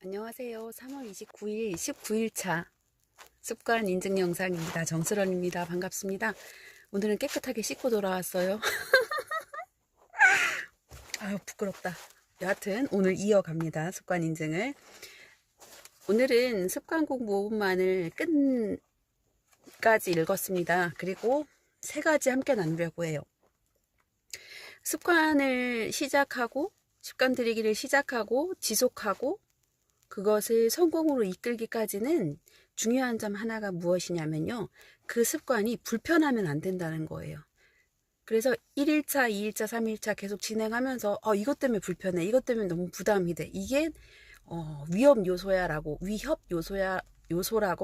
안녕하세요. 3월 29일 19일차 습관 인증 영상입니다. 정슬원입니다. 반갑습니다. 오늘은 깨끗하게 씻고 돌아왔어요. 아유 부끄럽다. 여하튼 오늘 이어갑니다. 습관 인증을. 오늘은 습관국 모음만을 끝까지 읽었습니다. 그리고 세 가지 함께 나누려고 해요. 습관을 시작하고 습관 들이기를 시작하고 지속하고 그것을 성공으로 이끌기까지는 중요한 점 하나가 무엇이냐면요. 그 습관이 불편하면 안 된다는 거예요. 그래서 1일차, 2일차, 3일차 계속 진행하면서 이것 때문에 불편해. 이것 때문에 너무 부담이 돼. 이게 위험 요소라고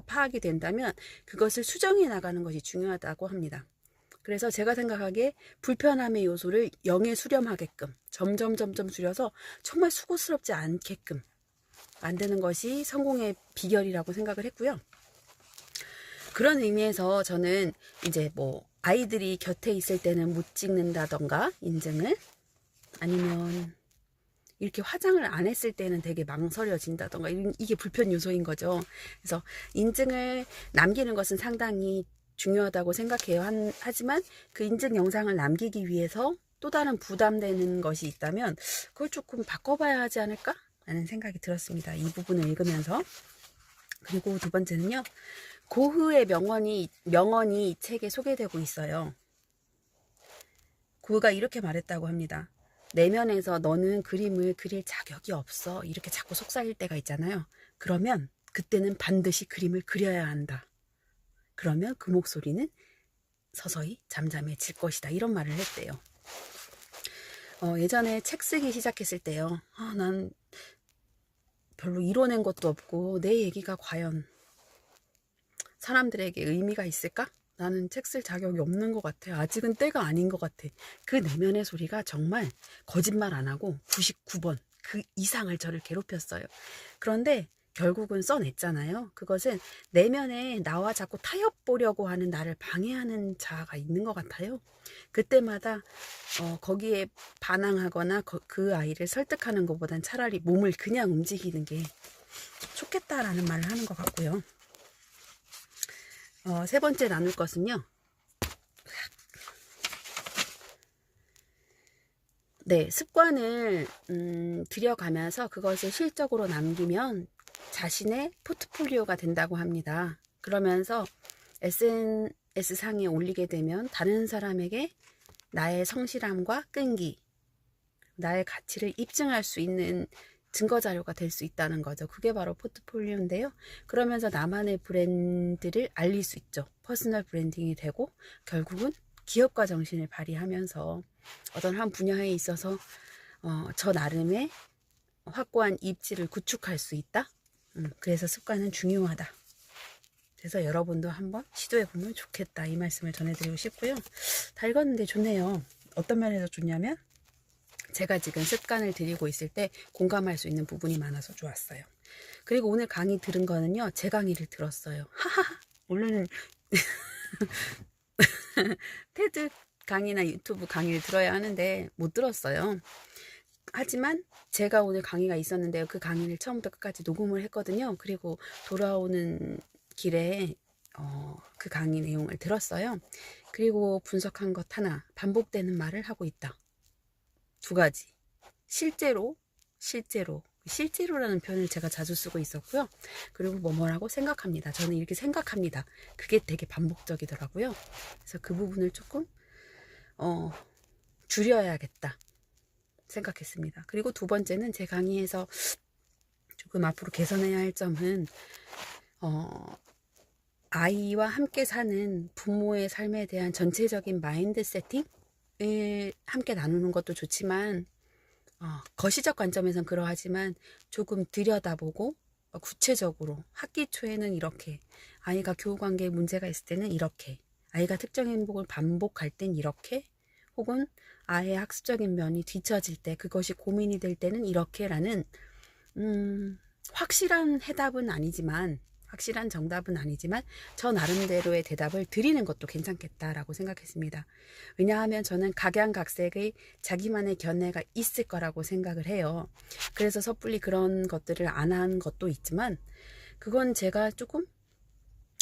파악이 된다면 그것을 수정해 나가는 것이 중요하다고 합니다. 그래서 제가 생각하기에 불편함의 요소를 0에 수렴하게끔 점점 줄여서 정말 수고스럽지 않게끔 만드는 것이 성공의 비결이라고 생각을 했고요. 그런 의미에서 저는 이제 아이들이 곁에 있을 때는 못 찍는다던가 인증을, 아니면 이렇게 화장을 안 했을 때는 되게 망설여진다던가, 이게 불편 요소인 거죠. 그래서 인증을 남기는 것은 상당히 중요하다고 생각해요. 하지만 그 인증 영상을 남기기 위해서 또 다른 부담되는 것이 있다면 그걸 조금 바꿔봐야 하지 않을까? 라는 생각이 들었습니다. 이 부분을 읽으면서. 그리고 두 번째는요. 고흐의 명언이 이 책에 소개되고 있어요. 고흐가 이렇게 말했다고 합니다. 내면에서 너는 그림을 그릴 자격이 없어. 이렇게 자꾸 속삭일 때가 있잖아요. 그러면 그때는 반드시 그림을 그려야 한다. 그러면 그 목소리는 서서히 잠잠해질 것이다. 이런 말을 했대요. 예전에 책 쓰기 시작했을 때요. 난 별로 이뤄낸 것도 없고 내 얘기가 과연 사람들에게 의미가 있을까? 나는 책 쓸 자격이 없는 것 같아. 아직은 때가 아닌 것 같아. 그 내면의 소리가 정말 거짓말 안 하고 99번 그 이상을 저를 괴롭혔어요. 그런데 결국은 써냈잖아요. 그것은 내면에 나와 자꾸 타협 보려고 하는 나를 방해하는 자가 있는 것 같아요. 그때마다 거기에 반항하거나 그 아이를 설득하는 것보단 차라리 몸을 그냥 움직이는 게 좋겠다라는 말을 하는 것 같고요. 세 번째 나눌 것은요. 네, 습관을 들여가면서 그것을 실적으로 남기면 자신의 포트폴리오가 된다고 합니다. 그러면서 SNS상에 올리게 되면 다른 사람에게 나의 성실함과 끈기, 나의 가치를 입증할 수 있는 증거자료가 될 수 있다는 거죠. 그게 바로 포트폴리오인데요. 그러면서 나만의 브랜드를 알릴 수 있죠. 퍼스널 브랜딩이 되고 결국은 기업가 정신을 발휘하면서 어떤 한 분야에 있어서 저 나름의 확고한 입지를 구축할 수 있다. 그래서 습관은 중요하다. 그래서 여러분도 한번 시도해보면 좋겠다. 이 말씀을 전해드리고 싶고요. 다 읽었는데 좋네요. 어떤 면에서 좋냐면 제가 지금 습관을 들이고 있을 때 공감할 수 있는 부분이 많아서 좋았어요. 그리고 오늘 강의 들은 거는요. 제 강의를 들었어요. 하하하. 원래는 테드 강의나 유튜브 강의를 들어야 하는데 못 들었어요. 하지만 제가 오늘 강의가 있었는데요. 그 강의를 처음부터 끝까지 녹음을 했거든요. 그리고 돌아오는 길에 그 강의 내용을 들었어요. 그리고 분석한 것 하나, 반복되는 말을 하고 있다. 두 가지. 실제로라는 표현을 제가 자주 쓰고 있었고요. 그리고 뭐라고 생각합니다. 저는 이렇게 생각합니다. 그게 되게 반복적이더라고요. 그래서 그 부분을 조금 줄여야겠다 생각했습니다. 그리고 두 번째는 제 강의에서 조금 앞으로 개선해야 할 점은 아이와 함께 사는 부모의 삶에 대한 전체적인 마인드 세팅을 함께 나누는 것도 좋지만 거시적 관점에선 그러하지만 조금 들여다보고 구체적으로 학기 초에는 이렇게, 아이가 교우관계에 문제가 있을 때는 이렇게, 아이가 특정 행복을 반복할 땐 이렇게, 혹은 아이의 학습적인 면이 뒤처질 때 그것이 고민이 될 때는 이렇게라는 확실한 해답은 아니지만 확실한 정답은 아니지만 저 나름대로의 대답을 드리는 것도 괜찮겠다라고 생각했습니다. 왜냐하면 저는 각양각색의 자기만의 견해가 있을 거라고 생각을 해요. 그래서 섣불리 그런 것들을 안 한 것도 있지만 그건 제가 조금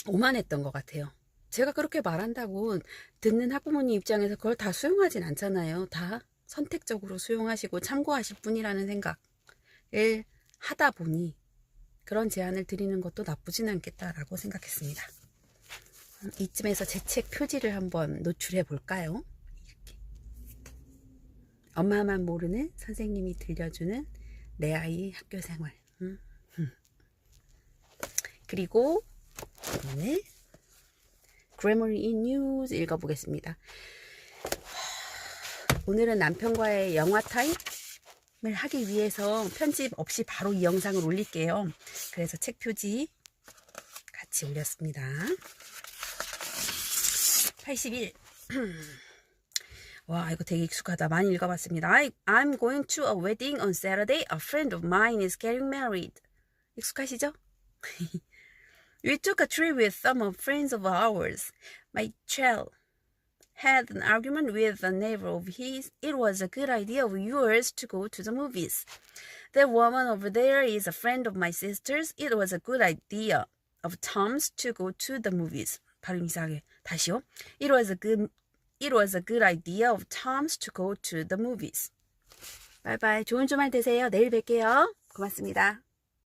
오만했던 것 같아요. 제가 그렇게 말한다고 듣는 학부모님 입장에서 그걸 다 수용하진 않잖아요. 다 선택적으로 수용하시고 참고하실 뿐이라는 생각을 하다 보니 그런 제안을 드리는 것도 나쁘진 않겠다라고 생각했습니다. 이쯤에서 제 책 표지를 한번 노출해 볼까요? 이렇게. 엄마만 모르는 선생님이 들려주는 내 아이 학교 생활. 그리고 오늘 Grammarly in News 읽어보겠습니다. 오늘은 남편과의 영화 타임을 하기 위해서 편집 없이 바로 이 영상을 올릴게요. 그래서 책 표지 같이 올렸습니다. 81. 와, 이거 되게 익숙하다. 많이 읽어봤습니다. I'm going to a wedding on Saturday. A friend of mine is getting married. 익숙하시죠? We took a trip with some friends of ours. My child had an argument with a neighbor of his. It was a good idea of yours to go to the movies. That woman over there is a friend of my sister's. It was a good idea of Tom's to go to the movies. 발음 이상해. 다시요. It was a good idea of Tom's to go to the movies. 바이바이. 좋은 주말 되세요. 내일 뵐게요. 고맙습니다.